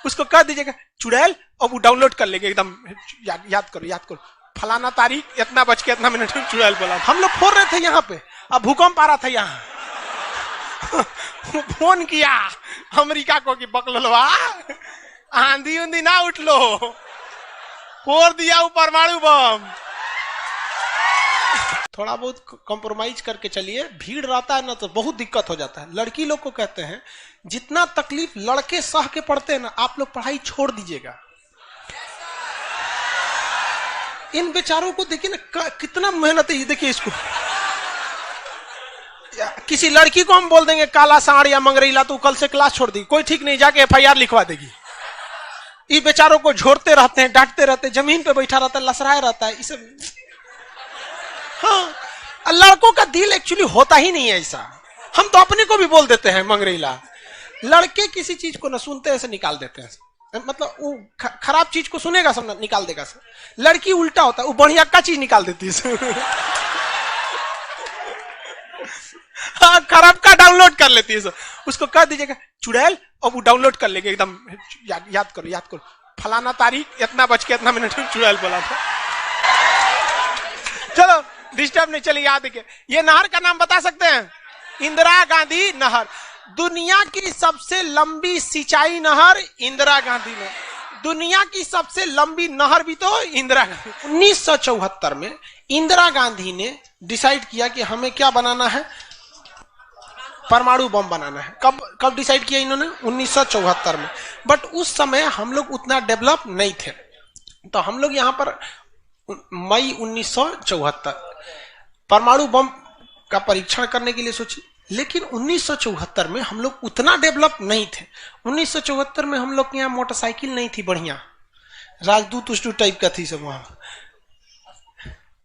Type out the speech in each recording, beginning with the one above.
उसको कह दीजिएगा चुड़ैल, और वो डाउनलोड कर लेंगे एकदम। याद करो फलाना तारीख इतना बज के इतना मिनट में चुड़ैल बोला। हम लोग फोड़ रहे थे यहाँ पे, अब भूकंप आ रहा था यहाँ। फोन किया अमेरिका को कि बकलवा आंधी उंधी ना उठ लो, फोड़ दिया वो परमाणु बम। थोड़ा बहुत कॉम्प्रोमाइज करके चलिए, भीड़ रहता है ना तो बहुत दिक्कत हो जाता है। लड़की लोग को कहते हैं जितना तकलीफ लड़के सह के पढ़ते हैं ना, आप लोग पढ़ाई छोड़ दीजिएगा। इन बेचारों को देखिए ना कितना मेहनत है। देखिए इसको, किसी लड़की को हम बोल देंगे काला सांड या मंगरैला तो कल से क्लास छोड़ देगी, कोई ठीक नहीं, जाके FIR लिखवा देगी। ये बेचारों को झोरते रहते हैं, डांटते रहते हैं, जमीन पे बैठा रहता है, लसराया रहता है। इसे हाँ, लड़कों का दिल एक्चुअली होता ही नहीं है ऐसा। हम तो अपने को भी बोल देते हैं मंगरैला। लड़के किसी चीज को न सुनते ऐसे निकाल देते हैं, मतलब वो खराब चीज को सुनेगा सब निकाल देगा सब। लड़की उल्टा होता है, वो बढ़िया का चीज निकाल देती है। हाँ, खराब का डाउनलोड कर लेती है सब। उसको कह दीजिएगा चुड़ैल, और वो डाउनलोड कर लेंगे एकदम। याद करो फलाना तारीख इतना बज के इतना मिनट में चुड़ैल बोला था। चलो डिस्टर्ब नहीं, चलिए याद देखिए। ये नहर का नाम बता सकते हैं? इंदिरा गांधी नहर। दुनिया की सबसे लंबी सिंचाई नहर इंदिरा गांधी ने। दुनिया की सबसे लंबी नहर भी तो इंदिरा गांधी। 1974 में इंदिरा गांधी ने डिसाइड किया कि हमें क्या बनाना है, परमाणु बम बनाना है। कब डिसाइड किया इन्होंने? 1974 में। बट उस समय हम लोग उतना डेवलप नहीं थे, तो हम लोग यहां पर मई 1974 परमाणु बम का परीक्षण करने के लिए सोचे। लेकिन 1974 में हम लोग उतना डेवलप नहीं थे। 1974 में हम लोग के यहाँ मोटरसाइकिल नहीं थी बढ़िया, राजदूत उष्टू टाइप का थी सब। वहां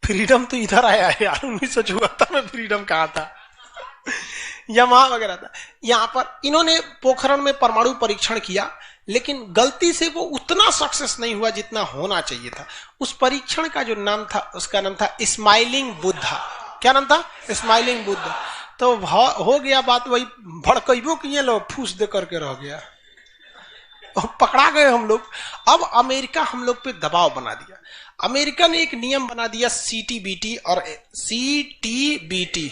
फ्रीडम तो इधर आया है यार, 1974 में फ्रीडम कहाँ था? यमाहा वगैरह था। यहाँ पर इन्होंने पोखरण में परमाणु परीक्षण किया, लेकिन गलती से वो उतना सक्सेस नहीं हुआ जितना होना चाहिए था। उस परीक्षण का जो नाम था, उसका नाम था स्माइलिंग बुद्धा। क्या नाम था? स्माइलिंग बुद्धा। तो हो गया बात वही, भड़कइबो किए लोग, फूस दे करके रह गया, पकड़ा गए हम लोग। अब अमेरिका हम लोग पे दबाव बना दिया। अमेरिका ने एक नियम बना दिया CTBT और CTBT,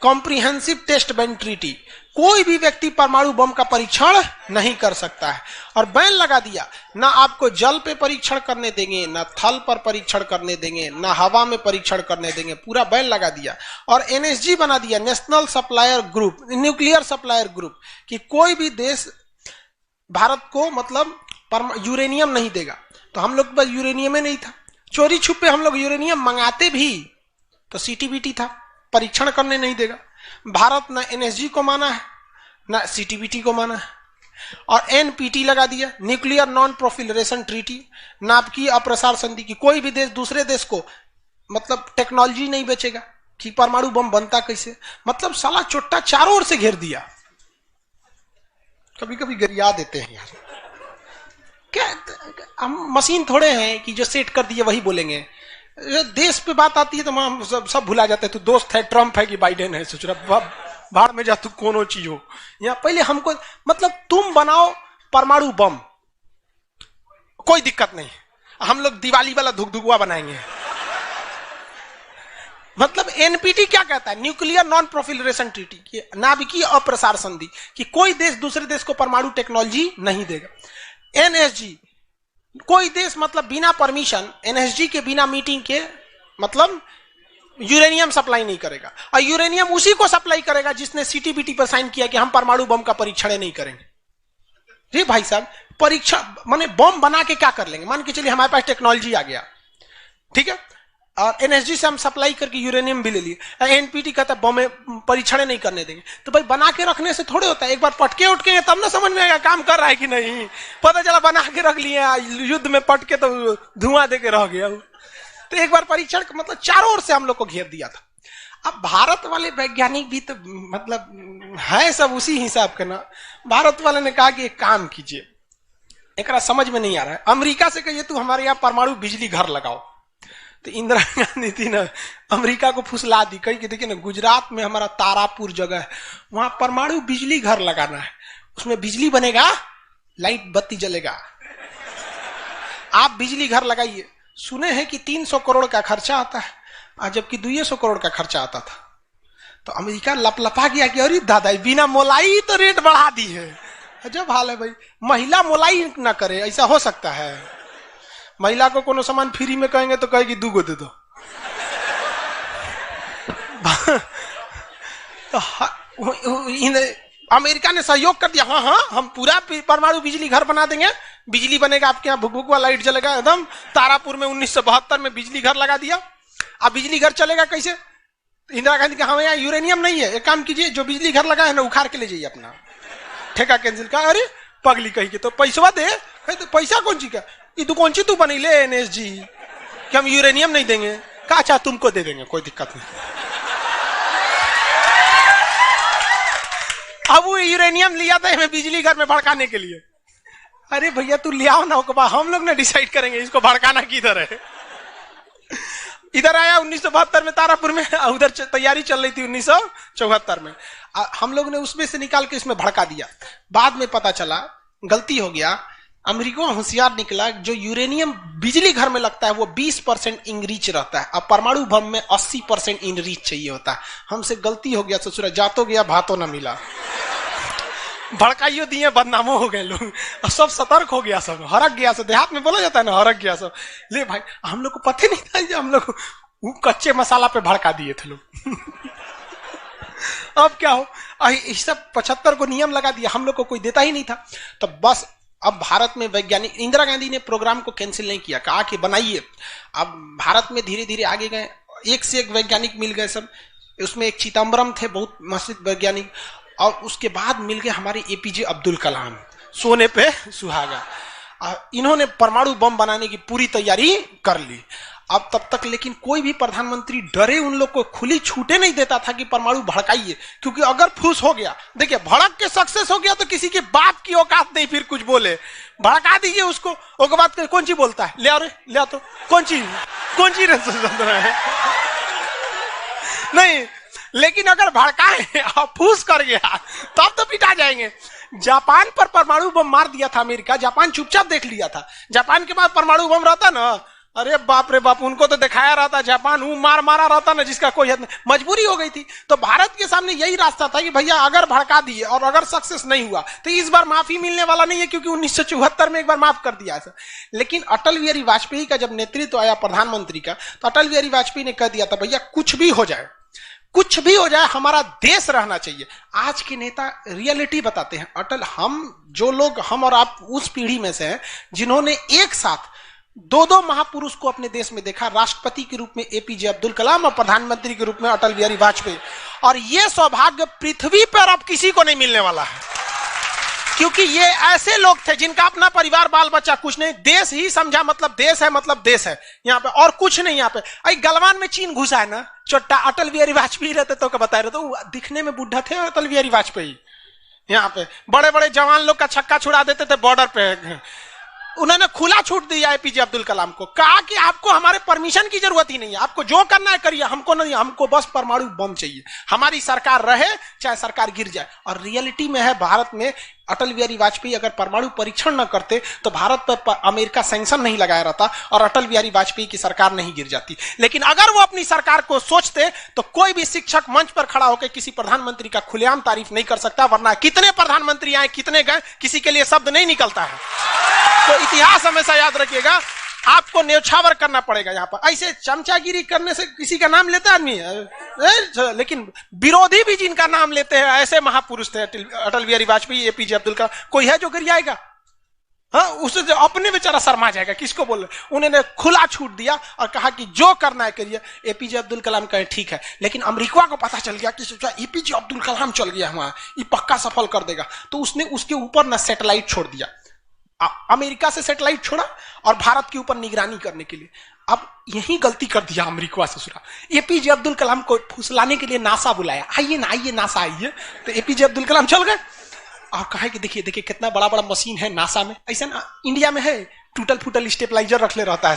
comprehensive test ban treaty. कोई भी व्यक्ति परमाणु बम का परीक्षण नहीं कर सकता है, और बैन लगा दिया। ना आपको जल पे परीक्षण करने देंगे, ना थल पर परीक्षण करने देंगे, ना हवा में परीक्षण करने देंगे, पूरा बैन लगा दिया। और NSG बना दिया, national supplier group, nuclear supplier group, कि कोई भी देश भारत को मतलब यूरेनियम नहीं देगा। तो हम लोग पास यूरेनियम ही नहीं था, चोरी छुपे हम लोग यूरेनियम मंगाते भी तो CTBT था, परीक्षण करने नहीं देगा। भारत ना NSG को माना है ना CTBT को माना है, और NPT लगा दिया, न्यूक्लियर नॉन प्रोफिलरेशन ट्रीटी, नाभिकीय अप्रसार संधि, की कोई भी देश दूसरे देश को मतलब टेक्नोलॉजी नहीं बेचेगा कि परमाणु बम बनता कैसे। मतलब साला चोट्टा चारों ओर से घेर दिया। कभी कभी गरिया देते हैं यार, क्या हम मशीन थोड़े हैं कि जो सेट कर दिए वही बोलेंगे। देश पे बात आती है तो हम सब भुला जाते हैं। तू दोस्त है, ट्रम्प है कि बाइडेन है, सोच रहा भाड़ में जा तू, कोनो चीज हो। या पहले हमको मतलब तुम बनाओ परमाणु बम, कोई दिक्कत नहीं, हम लोग दिवाली वाला धुकधुकुआ बनाएंगे। मतलब NPT क्या कहता है? न्यूक्लियर नॉन प्रोफिलरेशन ट्रीटी, नाभिकीय अप्रसार संधि, कि कोई देश दूसरे देश को परमाणु टेक्नोलॉजी नहीं देगा। NSG, कोई देश मतलब बिना परमिशन, NSG के बिना मीटिंग के मतलब यूरेनियम सप्लाई नहीं करेगा। और यूरेनियम उसी को सप्लाई करेगा जिसने CTBT पर साइन किया कि हम परमाणु बम का परीक्षण नहीं करेंगे। जी भाई साहब, परीक्षा माने बम बना के क्या कर लेंगे? मान के चलिए हमारे पास टेक्नोलॉजी आ गया, ठीक है, और NSG से हम सप्लाई करके यूरेनियम भी ले लिए। NPT कहता है बम परीक्षण नहीं करने देंगे। तो भाई बना के रखने से थोड़े होता है, एक बार पटके उठकेंगे तब ना समझ में आएगा काम कर रहा है कि नहीं। पता चला बना के रख लिए, युद्ध में पटके तो धुआं दे के रह गया। तो एक बार परीक्षण मतलब चारों ओर से हम लोग को घेर दिया था। अब भारत वाले वैज्ञानिक भी तो मतलब है सब उसी हिसाब के ना। भारत वाले ने कहा कि एक काम कीजिए, एक समझ में नहीं आ रहा है, अमेरिका से कहिए तू हमारे यहाँ परमाणु बिजली घर लगाओ। तो इंदिरा गांधी थी ना, अमेरिका को फुसला दी, कही कि देखिए ना गुजरात में हमारा तारापुर जगह है, वहां परमाणु बिजली घर लगाना है, उसमें बिजली बनेगा लाइट बत्ती जलेगा, आप बिजली घर लगाइए। सुने हैं कि 300 करोड़ का खर्चा आता है, जबकि 200 करोड़ का खर्चा आता था। तो अमेरिका लपलपा गया कि अरे दादा बिना मोलाई तो रेट बढ़ा दी है। अजब हाल है भाई, महिला मोलाई ना करे, ऐसा हो सकता है? महिला को कोनो सामान फ्री में कहेंगे तो कहेगी 2 गो दे दो। अमेरिका ने सहयोग कर दिया, हाँ हाँ हम पूरा परमाणु बिजली घर बना देंगे, बिजली बनेगा, आपके यहाँ भुक भुक वाला लाइट जलेगा एकदम। तारापुर में 1972 में बिजली घर लगा दिया। अब बिजली घर चलेगा कैसे? इंदिरा गांधी का हमें यहाँ यूरेनियम नहीं है, एक काम कीजिए, जो बिजली घर लगा है ना उखाड़ के ले जाइए, अपना ठेका कैंसिल का। अरे पगली कही के तो पैसा दे, तो पैसा कौन ची का, ये तू कौन ची तू बनी ले NSG कि हम यूरेनियम नहीं देंगे, का अच्छा तुमको दे देंगे, कोई दिक्कत नहीं। अब वो यूरेनियम लिया था हमें बिजली घर में भड़काने के लिए। अरे भैया तू ले आओ ना, हम लोग ने डिसाइड करेंगे इसको भड़काना किधर है। इधर आया 1972 में तारापुर में, उधर तैयारी चल रही थी 1974 में। हम लोग ने उसमें से निकाल के इसमें भड़का दिया। बाद में पता चला गलती हो गया, अमेरिका होशियार निकला, जो यूरेनियम बिजली घर में लगता है वो 20% इनरीच रहता है, अब परमाणु बम में 80% इनरीच चाहिए होता है। हमसे गलती हो गया, ससुरा जातो गया भातो ना मिला, भड़काइयो दिए, बदनामो हो गए लोग, सब सतर्क हो गया, सब हरक गया, सब देहात में बोला जाता है ना, हरक गया सब। ले भाई हम लोग को पता नहीं था, जो हम लोग कच्चे मसाला पे भड़का दिए थे लोग। अब क्या हो, इस सब 75 को नियम लगा दिया, हम लोग को कोई देता ही नहीं था। तो बस अब भारत में वैज्ञानिक, इंदिरा गांधी ने प्रोग्राम को कैंसिल नहीं किया, कहा कि बनाइए। अब भारत में धीरे धीरे आगे गए, एक से एक वैज्ञानिक मिल गए सब। उसमें एक चिदम्बरम थे, बहुत मशहूर वैज्ञानिक, और उसके बाद मिल गए हमारे APJ अब्दुल कलाम, सोने पे सुहागा। इन्होंने परमाणु बम बनाने की पूरी तैयारी कर ली। अब तब तक लेकिन कोई भी प्रधानमंत्री डरे उन लोग को खुली छूटे नहीं देता था कि परमाणु भड़काइए, क्योंकि अगर फूस हो गया, देखिए भड़क के सक्सेस हो गया तो किसी के बाप की औकात नहीं फिर कुछ बोले। भड़का दीजिए उसको, उसके बाद कौन सी बोलता है, ले आओ रे, ले आओ तो कौन सी है नहीं। लेकिन अगर भड़काए और फूस कर गया तब तो पिटा जाएंगे। जापान पर परमाणु बम मार दिया था अमेरिका, जापान चुपचाप देख लिया था। जापान के पास परमाणु बम रहता ना, अरे बाप रे बाप, उनको तो दिखाया रहता, जापान मारा रहता ना, जिसका कोई हद नहीं। मजबूरी हो गई थी, तो भारत के सामने यही रास्ता था कि भैया अगर भड़का दिए और अगर सक्सेस नहीं हुआ तो इस बार माफी मिलने वाला नहीं है, क्योंकि 1974 में एक बार माफ कर दिया था। लेकिन अटल बिहारी वाजपेयी का जब नेतृत्व आया प्रधानमंत्री का, तो अटल बिहारी वाजपेयी ने कह दिया था भैया कुछ भी हो जाए, कुछ भी हो जाए, हमारा देश रहना चाहिए। आज के नेता रियलिटी बताते हैं। अटल, हम और आप उस पीढ़ी में से हैं जिन्होंने एक साथ 2 महापुरुष को अपने देश में देखा, राष्ट्रपति के रूप में APJ अब्दुल कलाम और प्रधानमंत्री के रूप में अटल बिहारी वाजपेयी। और यह सौभाग्य पृथ्वी पर अब किसी को नहीं मिलने वाला है, क्योंकि ये ऐसे लोग थे जिनका अपना परिवार बाल बच्चा कुछ नहीं, देश ही समझा मतलब देश है यहाँ पे, और कुछ नहीं। यहाँ पे गलवान में चीन घुसा है ना, चोट्टा अटल बिहारी वाजपेयी रहते तो क्या बता रहे, तो दिखने में बुढ़ा थे अटल बिहारी वाजपेयी। यहाँ पे बड़े बड़े जवान लोग का छक्का छुड़ा देते थे बॉर्डर पे। उन्होंने खुला छूट दिया APJ अब्दुल कलाम को, कहा कि आपको हमारे परमिशन की जरूरत ही नहीं है, आपको जो करना है करिए, हमको नहीं, हमको बस परमाणु बम चाहिए, हमारी सरकार रहे चाहे सरकार गिर जाए। और रियलिटी में है, भारत में अटल बिहारी वाजपेयी अगर परमाणु परीक्षण न करते तो भारत पर अमेरिका सैंक्शन नहीं लगाया रहता और अटल बिहारी वाजपेयी की सरकार नहीं गिर जाती। लेकिन अगर वो अपनी सरकार को सोचते तो कोई भी शिक्षक मंच पर खड़ा होकर किसी प्रधानमंत्री का खुलेआम तारीफ नहीं कर सकता, वरना कितने प्रधानमंत्री आए, कितने गए, किसी के लिए शब्द नहीं निकलता है। तो इतिहास हमेशा याद रखिएगा, आपको न्यौछावर करना पड़ेगा। यहाँ पर ऐसे चमचागिरी करने से किसी का नाम लेता आदमी, लेकिन विरोधी भी जिनका नाम लेते हैं ऐसे महापुरुष थे अटल बिहारी वाजपेयी, APJ अब्दुल कलाम। कोई है जो गिर जाएगा? हाँ, उसे जो अपने बेचारा शर्मा जाएगा, किसको बोल रहे। उन्होंने खुला छूट दिया और कहा कि जो करना है करिए। APJ अब्दुल कलाम कहे ठीक है, लेकिन अमेरिका को पता चल गया कि सोचा APJ अब्दुल कलाम चल गया वहां, ये पक्का सफल कर देगा, तो उसने उसके ऊपर ना सैटेलाइट छोड़ दिया, अमेरिका से सैटेलाइट छोड़ा और भारत के ऊपर निगरानी करने के लिए। अब यही गलती कर दिया अमेरिका से सुरा। APJ अब्दुल कलाम को फुसलाने के लिए नासा बुलाया, आइए ना, आइए नासा आइए। तो APJ अब्दुल कलाम चल गए और कहा कि देखिए देखिए कितना बड़ा बड़ा मशीन है नासा में, ऐसा ना इंडिया में है, टूटल फूटल स्टेपलाइजर रख ले रहता है,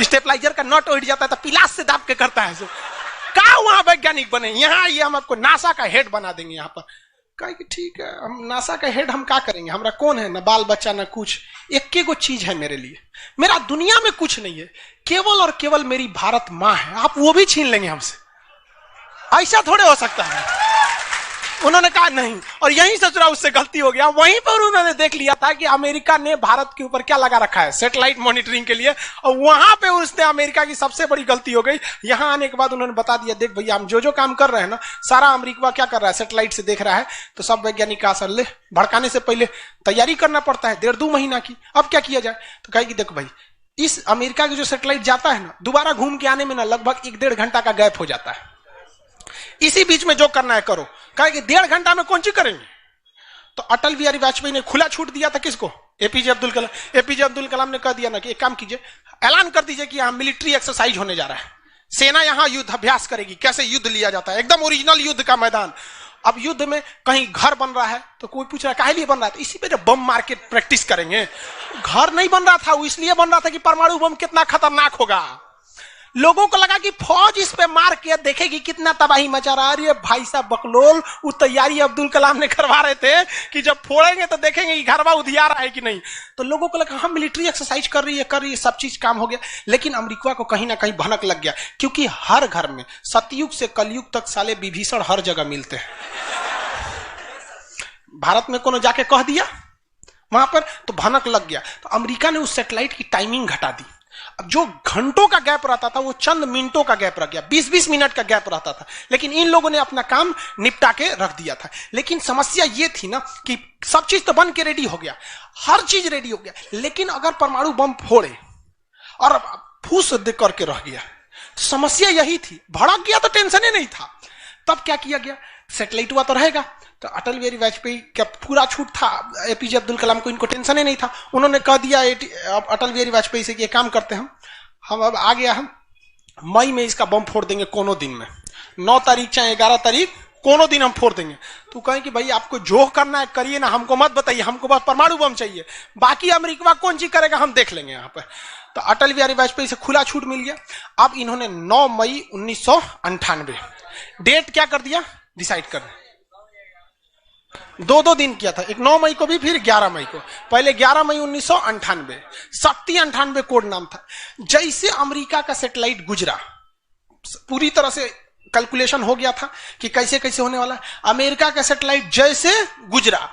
स्टेपलाइजर का नट उठ जाता है तो पिलास से दाब के करता है। कहा वहां वैज्ञानिक बने, यहाँ आइए हम आपको नासा का हेड बना देंगे यहाँ पर। कहा कि ठीक है, हम नासा का हेड, हम क्या करेंगे, हमारा कौन है, ना बाल बच्चा ना कुछ, एक को चीज है मेरे लिए, मेरा दुनिया में कुछ नहीं है, केवल और केवल मेरी भारत माँ है, आप वो भी छीन लेंगे हमसे, ऐसा थोड़े हो सकता है। उन्होंने कहा नहीं, और यहीं से थोड़ा उससे गलती हो गया। वहीं पर उन्होंने देख लिया था कि अमेरिका ने भारत के ऊपर क्या लगा रखा है, सैटेलाइट मॉनिटरिंग के लिए, और वहां पे उसने अमेरिका की सबसे बड़ी गलती हो गई। यहां आने के बाद उन्होंने बता दिया, देख भैया हम जो काम कर रहे हैं ना, सारा अमेरिका क्या कर रहा है, सैटेलाइट से देख रहा है। तो सब वैज्ञानिक का असर ले, भड़काने से पहले तैयारी करना पड़ता है 1.5-2 महीना की। अब क्या किया जाए, तो कहे कि देखो भाई, इस अमेरिका की जो सैटेलाइट जाता है ना, दोबारा घूम के आने में ना लगभग 1-1.5 घंटा का गैप हो जाता है। इसी बीच में जो करना है करो। कहा कि 1.5 घंटा में कौन सी करेंगे। तो अटल बिहारी वाजपेयी ने खुला छूट दिया था किसको, एपीजे अब्दुल कलाम। एपीजे अब्दुल कलाम ने कह दिया ना कि एक काम कीजिए, ऐलान कर दीजिए कि यहां मिलिट्री एक्सरसाइज होने जा रहा है, सेना यहां युद्ध अभ्यास करेगी, कैसे युद्ध लिया जाता है, एकदम ओरिजिनल युद्ध का मैदान। अब युद्ध में कहीं घर बन रहा है तो कोई पूछ रहा है काहे लिए बन रहा है, तो इसी पे जो बम मार के प्रैक्टिस करेंगे। घर नहीं बन रहा था, वो इसलिए बन रहा था कि परमाणु बम कितना खतरनाक होगा। लोगों को लगा कि फौज इस पे मार के देखेगी कितना तबाही मचा रहा है। अरे भाई साहब बकलोल, वो तैयारी अब्दुल कलाम ने करवा रहे थे कि जब फोड़ेंगे तो देखेंगे कि घरवा उधिया रहा है कि नहीं। तो लोगों को लगा हम मिलिट्री एक्सरसाइज कर रही है, सब चीज काम हो गया। लेकिन अमेरिका को कहीं ना कहीं भनक लग गया, क्योंकि हर घर में सतयुग से कलयुग तक साले विभीषण हर जगह मिलते हैं। भारत में कोनो जाके कह दिया वहां पर, तो भनक लग गया। तो अमेरिका ने उस सैटेलाइट की टाइमिंग घटा दी। अब जो घंटों का गैप रहता था वो चंद मिनटों का गैप रह गया, 20-20 मिनट का गैप रहता था। लेकिन इन लोगों ने अपना काम निपटा के रख दिया था। लेकिन समस्या ये थी ना कि सब चीज तो बन के रेडी हो गया, हर चीज रेडी हो गया, लेकिन अगर परमाणु बम फोड़े और फूस दे करके रह गया, तो समस्या यही थी। भड़क गया तो टेंशन ही नहीं था। तब क्या किया गया, सैटेलाइट हुआ तो रहेगा। तो अटल बिहारी वाजपेयी का पूरा छूट था, एपीजे अब्दुल कलाम को इनको टेंशन ही नहीं था। उन्होंने कह दिया अटल बिहारी वाजपेयी से कि काम करते हैं हम अब आ गया, हम मई में इसका बम फोड़ देंगे कोनो दिन में, 9 तारीख चाहे 11 तारीख कोनो दिन हम फोड़ देंगे। तो कहें कि भाई आपको जो करना है करिए ना, हमको मत बताइए, हमको बस परमाणु बम चाहिए, बाकी अमेरिका कौन चीज करेगा हम देख लेंगे यहाँ पर। तो अटल बिहारी वाजपेयी से खुला छूट मिल गया। अब इन्होंने 9 मई 1998 डेट क्या कर दिया, डिसाइड कर 2 दिन किया था, एक 9 मई को भी, फिर 11 मई को। पहले 11 मई 1998 शक्ति 98 कोड नाम था। जैसे अमेरिका का सैटेलाइट गुजरा, पूरी तरह से कैलकुलेशन हो गया था कि कैसे कैसे होने वाला है। अमेरिका का सैटेलाइट जैसे गुजरा,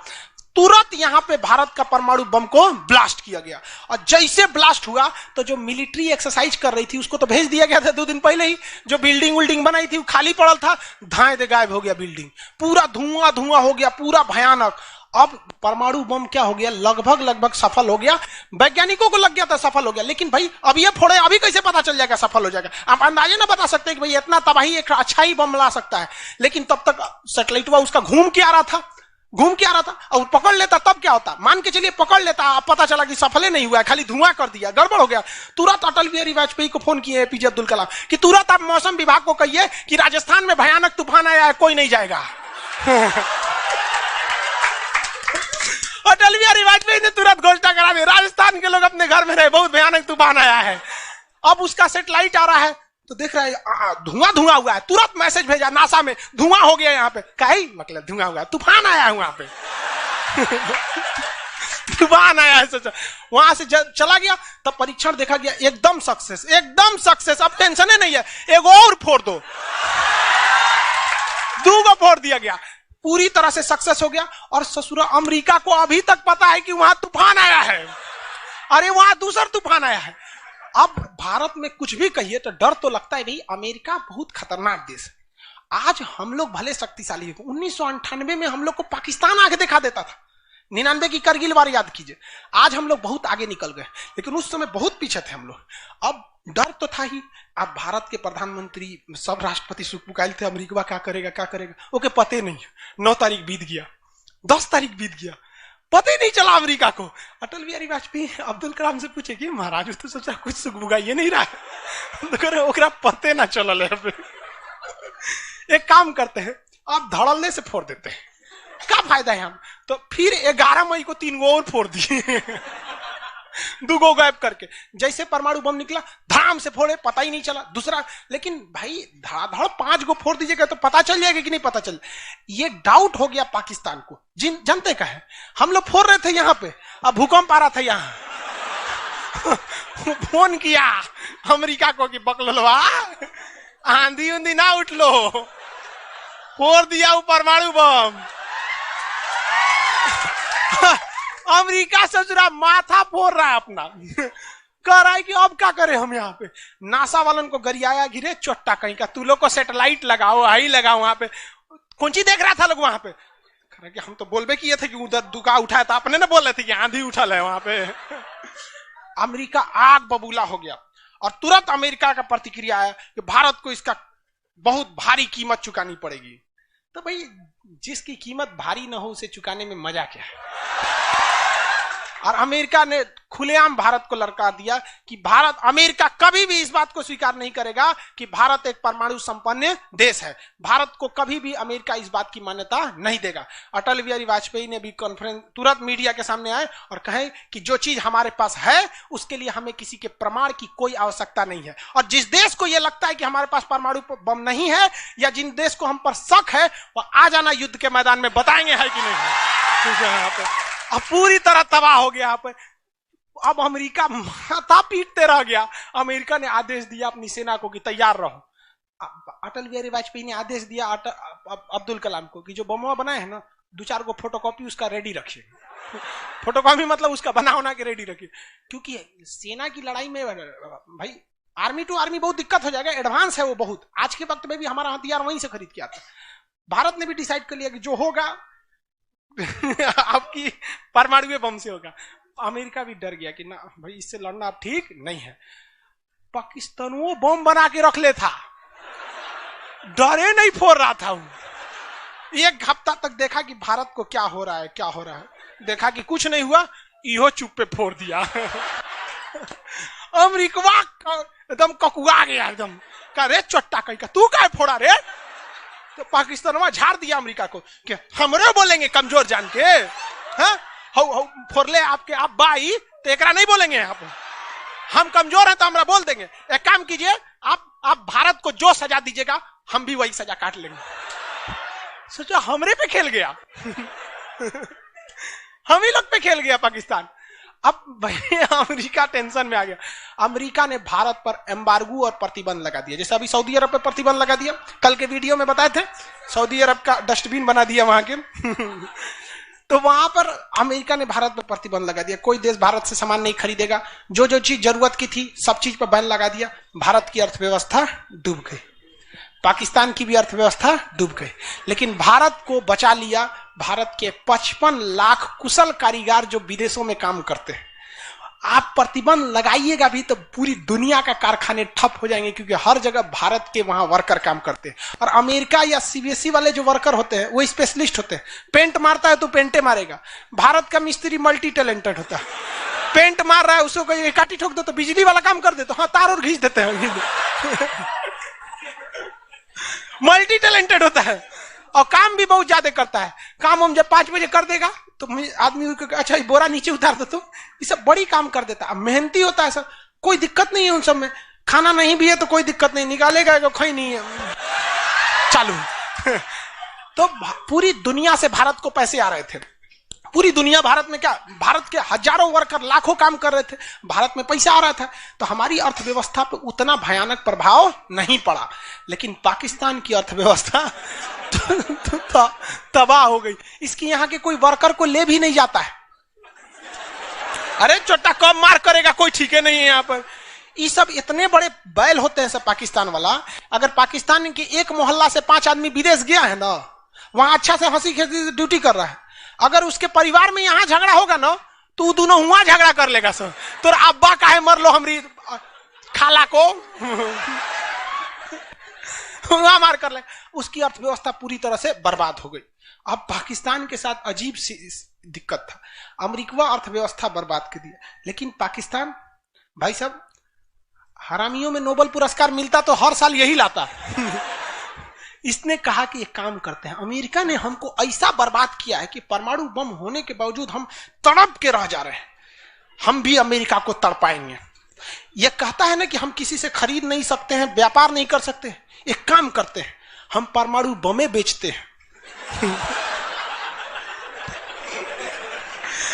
तुरंत यहां पे भारत का परमाणु बम को ब्लास्ट किया गया। और जैसे ब्लास्ट हुआ तो जो मिलिट्री एक्सरसाइज कर रही थी उसको तो भेज दिया गया था 2 दिन पहले ही। जो बिल्डिंग बनाई थी वो खाली पड़ल था, धाए दे गायब हो गया बिल्डिंग, पूरा धुआं धुआं हो गया, पूरा भयानक। अब परमाणु बम क्या हो गया, लगभग सफल हो गया। वैज्ञानिकों को लग गया था सफल हो गया, लेकिन भाई अब ये फोड़े, अभी कैसे पता चल जाएगा सफल हो जाएगा। आप अंदाजे ना बता सकते कि भाई इतना तबाही एक अच्छा ही बम ला सकता है। लेकिन तब तक सैटेलाइट उसका घूम के आ रहा था और पकड़ लेता तब क्या होता, मान के चलिए पकड़ लेता, अब पता चला कि सफल नहीं हुआ, खाली धुआं कर दिया, गड़बड़ हो गया। तुरंत अटल बिहारी वाजपेयी को फोन किए एपीजे अब्दुल कलाम कि तुरंत आप मौसम विभाग को कहिए कि राजस्थान में भयानक तूफान आया है, कोई नहीं जाएगा। अटल बिहारी वाजपेयी ने तुरंत घोषणा करा दी, राजस्थान के लोग अपने घर में रहे, बहुत भयानक तूफान आया है। अब उसका सैटेलाइट आ रहा है तो देख रहा है धुआं हुआ है, तुरंत मैसेज भेजा नासा में, धुआं हो गया यहाँ पे। कहीं मतलब धुआं हुआ है, तूफान आया है वहां पे। तूफान आया है, सोचा वहां से चला गया। तब परीक्षण देखा गया, एकदम सक्सेस। अब टेंशन ही नहीं है, एक और फोड़ दो, 2 को फोड़ दिया गया, पूरी तरह से सक्सेस हो गया। और ससुरा अमेरिका को अभी तक पता है कि वहां तूफान आया है, अरे वहां दूसरा तूफान आया है। अब भारत में कुछ भी कहिए तो डर तो लगता है, भाई अमेरिका बहुत खतरनाक देश है। आज हम लोग भले शक्तिशाली है, 1998 में हम लोग को पाकिस्तान आगे दिखा देता था, 99 की करगिल वार याद कीजिए। आज हम लोग बहुत आगे निकल गए, लेकिन उस समय बहुत पीछे थे हम लोग। अब डर तो था ही। अब भारत के प्रधानमंत्री सब राष्ट्रपति सुखपुकाइल थे, अमेरिका क्या करेगा ओके पते नहीं। 9 तारीख बीत गया, 10 तारीख बीत गया, पता ही नहीं चला अमेरिका को। अटल बिहारी वाजपेयी अब्दुल कलाम से पूछे कि महाराज तो सोचा कुछ सुख ये नहीं रहा, तो पते ना चल। एक काम करते हैं, आप धड़ल्ले से फोड़ देते हैं, क्या फायदा है हम। तो फिर 11 मई को 3 गो और फोड़ दिए। दुगो गायब करके। जैसे परमाणु बम निकला धड़ाम से फोड़े, पता ही नहीं चला। दूसरा, लेकिन भाई धड़ाधड़ 5 गो फोड़ दीजिएगा तो पता चल जाएगा कि नहीं पता चल। ये डाउट हो गया पाकिस्तान को। जनते का है, हम लोग फोड़ रहे थे यहां पे, अब भूकंप आ रहा था यहां। फोन किया अमेरिका को कि बकलवा आंधी उंधी ना उठ लो, फोड़ दिया वो परमाणु बम। अमेरिका सोच रहा माथा फोड़ रहा है अपना, कह रहा है कि अब क्या करें हम यहाँ पे। नासा वालन को गरियाया, गिरे चोट्टा कहीं का, तू लोग को सैटेलाइट लगाओ, हाई लगाओ वहां पे। कौन सी देख रहा था लोग वहां पे, कि हम तो बोलबे किए थे कि उधर दुका उठाया था, अपने ना बोल रहे थे कि आंधी उठल है वहां पे। अमेरिका आग बबूला हो गया और तुरंत अमेरिका का प्रतिक्रिया आया कि भारत को इसका बहुत भारी कीमत चुकानी पड़ेगी। तो भाई जिसकी कीमत भारी ना हो उसे चुकाने में मजा क्या है। और अमेरिका ने खुलेआम भारत को ललकार दिया कि अमेरिका कभी भी इस बात को स्वीकार नहीं करेगा कि भारत एक परमाणु संपन्न देश है। भारत को कभी भी अमेरिका इस बात की मान्यता नहीं देगा। अटल बिहारी वाजपेयी ने भी कॉन्फ्रेंस तुरंत मीडिया के सामने आए और कहे कि जो चीज हमारे पास है उसके लिए हमें किसी के प्रमाण की कोई आवश्यकता नहीं है। और जिस देश को यह लगता है कि हमारे पास परमाणु बम नहीं है या जिन देश को हम पर शक है वह आ जाना युद्ध के मैदान में, बताएंगे है कि नहीं है। अब पूरी तरह तबाह हो गया यहाँ पे। अब अमेरिका माथा पीटते रह गया। अमेरिका ने आदेश दिया अपनी सेना को कि तैयार रहो। अटल बिहारी वाजपेयी ने आदेश दिया अब्दुल कलाम को कि जो बम बनाए हैं ना, 2-4 को फोटोकॉपी उसका रेडी रखिए। फोटोकॉपी मतलब उसका बना होना के रेडी रखिए, क्योंकि सेना की लड़ाई में भाई आर्मी टू आर्मी बहुत दिक्कत हो जाएगा। एडवांस है वो बहुत। आज के वक्त में भी हमारा हथियार वहीं से खरीद के आता है। भारत ने भी डिसाइड कर लिया कि जो होगा आपकी परमाणु बम से होगा। अमेरिका भी डर गया कि ना भाई इससे लड़ना अब ठीक नहीं है। पाकिस्तान वो बम बना के रख ले था, डरे नहीं फोड़ रहा था। 1 हफ्ता तक देखा कि भारत को क्या हो रहा है, क्या हो रहा है। देखा कि कुछ नहीं हुआ, इहो चुप पे फोड़ दिया। अमेरिका एकदम ककुआ गया, एकदम कह रे चोट्टा कहीं का, तू क्या फोड़ा रे। तो पाकिस्तान वहां झाड़ दिया अमेरिका को कि हमरे बोलेंगे कमजोर जान के, फोड़ले आपके आप बाई तो एकरा नहीं बोलेंगे। आप हम कमजोर हैं तो हमरा बोल देंगे। एक काम कीजिए, आप भारत को जो सजा दीजिएगा हम भी वही सजा काट लेंगे। सोचो हमरे पे खेल गया। हम ही लोग पे खेल गया पाकिस्तान। अब भाई अमेरिका टेंशन में आ गया। अमेरिका ने भारत पर एम्बार्गो और प्रतिबंध लगा दिया। जैसे अभी सऊदी अरब पे प्रतिबंध लगा दिया, कल के वीडियो में बताए थे, सऊदी अरब का डस्टबिन बना दिया वहां के। तो वहां पर अमेरिका ने भारत पर प्रतिबंध लगा दिया। कोई देश भारत से सामान नहीं खरीदेगा। जो जो चीज जरूरत की थी सब चीज पर बैन लगा दिया। भारत की अर्थव्यवस्था डूब गई, पाकिस्तान की भी अर्थव्यवस्था डूब गई, लेकिन भारत को बचा लिया भारत के 55 लाख कुशल कारीगर जो विदेशों में काम करते हैं। आप प्रतिबंध लगाइएगा भी तो पूरी दुनिया का कारखाने ठप हो जाएंगे, क्योंकि हर जगह भारत के वहां वर्कर काम करते हैं। और अमेरिका या सीबीएसई वाले जो वर्कर होते हैं वो स्पेशलिस्ट होते हैं। पेंट मारता है तो पेंटे मारेगा। भारत का मिस्त्री मल्टी टैलेंटेड होता है। पेंट मार रहा है, उसको एक काटी ठोक दो तो बिजली वाला काम कर दे, तो हाँ तार और घींच देते हैं। मल्टी टैलेंटेड होता है और काम भी बहुत ज्यादा करता है। काम हम जब 5 बजे कर देगा तो आदमी अच्छा बोरा नीचे उतार दो, तो ये सब बड़ी काम कर देता है। मेहनती होता है सर, कोई दिक्कत नहीं है उन सब में। खाना नहीं भी है तो कोई दिक्कत नहीं, निकालेगा तो खई नहीं है, चालू। तो पूरी दुनिया से भारत को पैसे आ रहे थे। पूरी दुनिया भारत में क्या, भारत के हजारों वर्कर लाखों काम कर रहे थे, भारत में पैसा आ रहा था। तो हमारी अर्थव्यवस्था पे उतना भयानक प्रभाव नहीं पड़ा, लेकिन पाकिस्तान की अर्थव्यवस्था तबाह हो गई। इसकी यहाँ के कोई वर्कर को ले भी नहीं जाता है। अरे चोटा कम मार करेगा कोई ठीक है नहीं है यहाँ पर। ये सब इतने बड़े बैल होते हैं सब पाकिस्तान वाला। अगर पाकिस्तान के एक मोहल्ला से 5 आदमी विदेश गया है ना, वहां अच्छा से हंसी खेसी ड्यूटी कर रहा है, अगर उसके परिवार में यहाँ झगड़ा होगा ना तो दोनों वहां झगड़ा कर लेगा सर। तो अब्बा काहे मर लो हमरी खाला को, वहां मार कर ले। उसकी अर्थव्यवस्था पूरी तरह से बर्बाद हो गई। अब पाकिस्तान के साथ अजीब सी दिक्कत था। अमेरिका अर्थव्यवस्था बर्बाद कर दिया, लेकिन पाकिस्तान भाई साहब हरामियों में नोबेल पुरस्कार मिलता तो हर साल यही लाता। इसने कहा कि एक काम करते हैं, अमेरिका ने हमको ऐसा बर्बाद किया है कि परमाणु बम होने के बावजूद हम तड़प के रह जा रहे हैं। हम भी अमेरिका को तड़पाएंगे। यह कहता है ना कि हम किसी से खरीद नहीं सकते हैं, व्यापार नहीं कर सकते। एक काम करते हैं, हम परमाणु बमें बेचते हैं।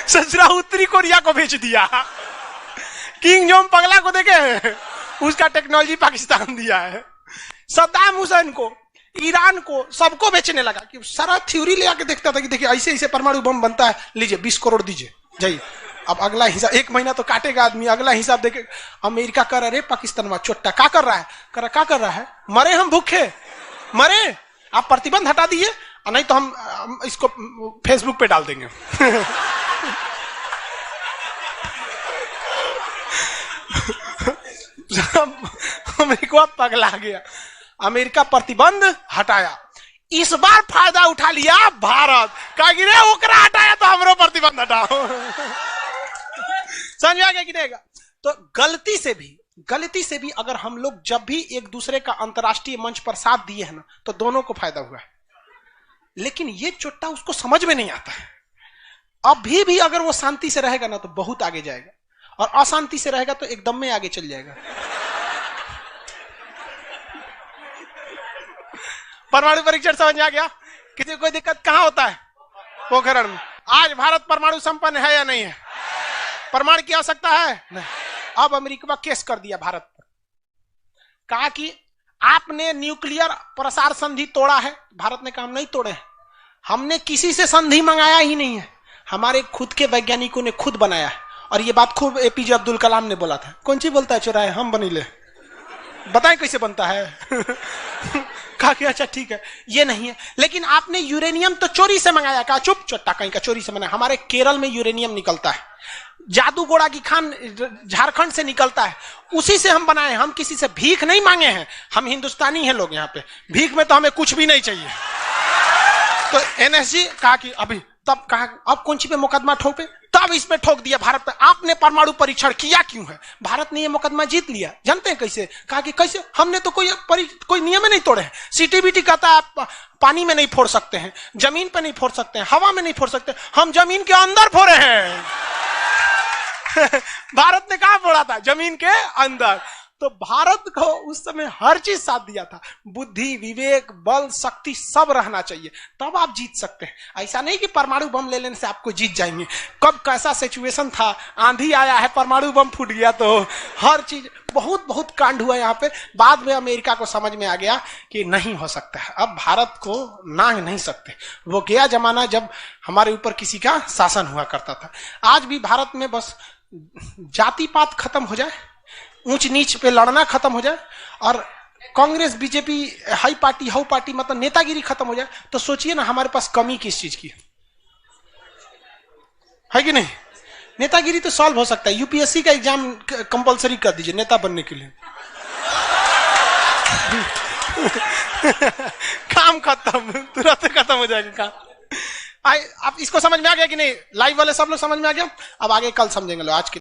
ससुरा उत्तरी कोरिया को बेच दिया। किंग जोंग पगला को देखे, उसका टेक्नोलॉजी पाकिस्तान दिया है। सद्दाम हुसैन को, ईरान को, सबको बेचने लगा कि सारा थ्योरी ले आके देखता था कि देखिए ऐसे ऐसे परमाणु बम बनता है, लीजिए 20 करोड़ दीजिए जाइए। अब अगला हिसाब, 1 महीना तो काटेगा आदमी, अगला हिसाब देखे। अमेरिका कर रहा है पाकिस्तान में चोट्टा क्या कर रहा है, क्या कर रहा है, मरे हम भूखे, मरे, आप प्रतिबंध हटा दीजिए, नहीं तो हम इसको फेसबुक पे डाल देंगे। अमेरिका पगला गया, अमेरिका प्रतिबंध हटाया। इस बार फायदा उठा लिया भारत, कहा कि रे ओकरा हटाया तो हमरो प्रतिबंध हटाओ। समझ आ गया कि नहीं? तो गलती से भी अगर हम लोग जब भी एक दूसरे का अंतर्राष्ट्रीय मंच पर साथ दिए हैं ना, तो दोनों को फायदा हुआ है। लेकिन ये चोट्टा उसको समझ में नहीं आता है। अभी भी अगर वो शांति से रहेगा ना तो बहुत आगे जाएगा, और अशांति से रहेगा तो एकदम में आगे चल जाएगा। परमाणु परीक्षण समझ में आ गया? किसी कोई दिक्कत कहां होता है? पोखरण में। आज भारत परमाणु संपन्न है या नहीं है? परमाणु की आवश्यकता है नहीं। अब अमेरिका केस कर दिया भारत पर, कहा कि आपने न्यूक्लियर प्रसार संधि तोड़ा है। भारत ने कहा हम नहीं तोड़े हैं, हमने किसी से संधि मंगाया ही नहीं है, हमारे खुद के वैज्ञानिकों ने खुद बनाया है। और ये बात खूब एपीजे अब्दुल कलाम ने बोला था। कौन सी बोलता है चुराए हम बनीले, बताएं कैसे बनता है। कहा कि अच्छा ठीक है, ये नहीं है, लेकिन आपने यूरेनियम तो चोरी से मंगाया। कहा चुप, चट्टा कहीं का चोरी से मंगाया। हमारे केरल में यूरेनियम निकलता है, जादूगोड़ा की खान झारखंड से निकलता है, उसी से हम बनाए। हम किसी से भीख नहीं मांगे हैं, हम हिंदुस्तानी हैं लोग, यहाँ पे भीख में तो हमें कुछ भी नहीं चाहिए। तो एनएसजी कहा कि अभी, तब कहा अब कौन सी पे मुकदमा ठोके, तब इस पे ठोक दिया भारत पे। आपने परमाणु परीक्षण किया क्यों है? भारत ने ये मुकदमा जीत लिया। जानते हैं कैसे? कहा कि कैसे, हमने तो कोई नियम नहीं तोड़े हैं। सीटीबीटी कहता है आप पानी में नहीं फोड़ सकते हैं, जमीन पे नहीं फोड़ सकते हैं, हवा में नहीं फोड़ सकते, हम जमीन के अंदर फोड़े हैं। भारत ने कहा फोड़ा था? जमीन के अंदर। तो भारत को उस समय हर चीज साथ दिया था, बुद्धि, विवेक, बल, शक्ति सब रहना चाहिए, तब आप जीत सकते हैं। ऐसा नहीं कि परमाणु बम ले लेने से आपको जीत जाएंगे। कब कैसा सिचुएशन था, आंधी आया है, परमाणु बम फूट गया, तो हर चीज बहुत कांड हुआ यहाँ पे। बाद में अमेरिका को समझ में आ गया कि नहीं हो सकता है, अब भारत को नांग नहीं सकते। वो गया जमाना जब हमारे ऊपर किसी का शासन हुआ करता था। आज भी भारत में बस जाति पात खत्म हो जाए, ऊंच नीच पे लड़ना खत्म हो जाए, और Congress BJP high party how party मतलब नेतागिरी खत्म हो जाए, तो सोचिए ना हमारे पास कमी किस चीज की है कि नहीं? नेतागिरी तो सॉल्व हो सकता है। यूपीएससी का एग्जाम कंपलसरी कर दीजिए नेता बनने के लिए। काम खत्म, तुरंत खत्म हो जाएगा काम। आप इसको समझ में आ गया कि नहीं? लाइव वाले सब लोग समझ में आ गया? अब आगे कल समझेंगे लोग। आज के